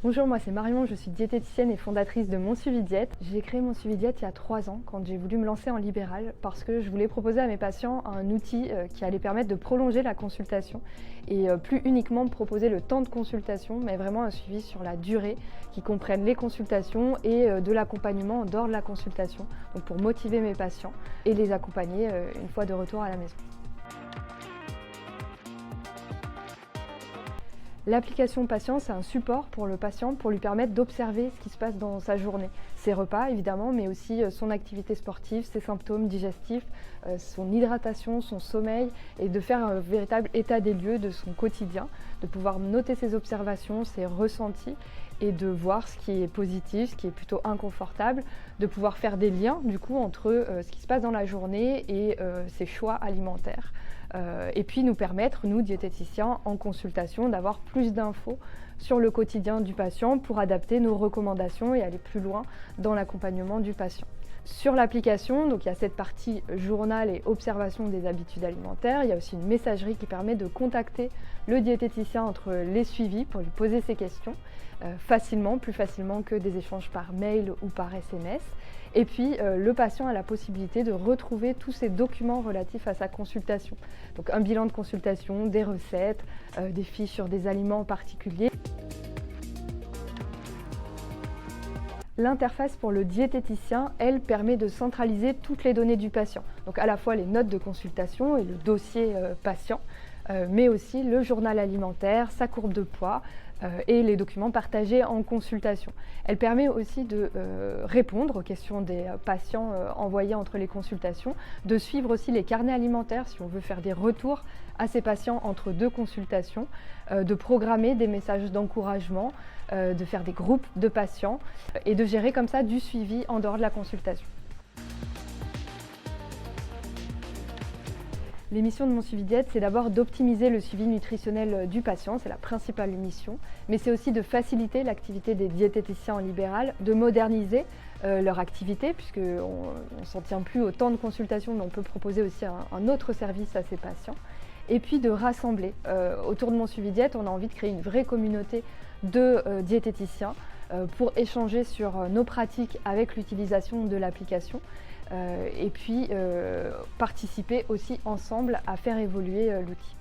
Bonjour, moi c'est Marion, je suis diététicienne et fondatrice de Mon Suivi Diète. J'ai créé Mon Suivi Diète il y a 3 ans quand j'ai voulu me lancer en libéral parce que je voulais proposer à mes patients un outil qui allait permettre de prolonger la consultation et plus uniquement proposer le temps de consultation mais vraiment un suivi sur la durée qui comprenne les consultations et de l'accompagnement en dehors de la consultation, donc pour motiver mes patients et les accompagner une fois de retour à la maison. L'application patient, c'est un support pour le patient pour lui permettre d'observer ce qui se passe dans sa journée. Ses repas évidemment, mais aussi son activité sportive, ses symptômes digestifs, son hydratation, son sommeil et de faire un véritable état des lieux de son quotidien, de pouvoir noter ses observations, ses ressentis et de voir ce qui est positif, ce qui est plutôt inconfortable, de pouvoir faire des liens du coup entre ce qui se passe dans la journée et ses choix alimentaires. Et puis nous permettre, nous diététiciens, en consultation, d'avoir plus d'infos sur le quotidien du patient pour adapter nos recommandations et aller plus loin dans l'accompagnement du patient. Sur l'application, donc il y a cette partie journal et observation des habitudes alimentaires. Il y a aussi une messagerie qui permet de contacter le diététicien entre les suivis pour lui poser ses questions facilement, plus facilement que des échanges par mail ou par SMS. Et puis le patient a la possibilité de retrouver tous ces documents relatifs à sa consultation. Donc un bilan de consultation, des recettes, des fiches sur des aliments particuliers. L'interface pour le diététicien, elle, permet de centraliser toutes les données du patient. Donc à la fois les notes de consultation et le dossier patient, mais aussi le journal alimentaire, sa courbe de poids et les documents partagés en consultation. Elle permet aussi de répondre aux questions des patients envoyés entre les consultations, de suivre aussi les carnets alimentaires si on veut faire des retours à ces patients entre 2 consultations, de programmer des messages d'encouragement, de faire des groupes de patients et de gérer comme ça du suivi en dehors de la consultation. Les missions de Mon Suivi Diète, c'est d'abord d'optimiser le suivi nutritionnel du patient, c'est la principale mission, mais c'est aussi de faciliter l'activité des diététiciens en libéral, de moderniser leur activité, puisqu'on ne s'en tient plus au temps de consultation, mais on peut proposer aussi un autre service à ces patients, et puis de rassembler. Autour de Mon Suivi Diète, on a envie de créer une vraie communauté de diététiciens pour échanger sur nos pratiques avec l'utilisation de l'application. Et puis participer aussi ensemble à faire évoluer l'outil.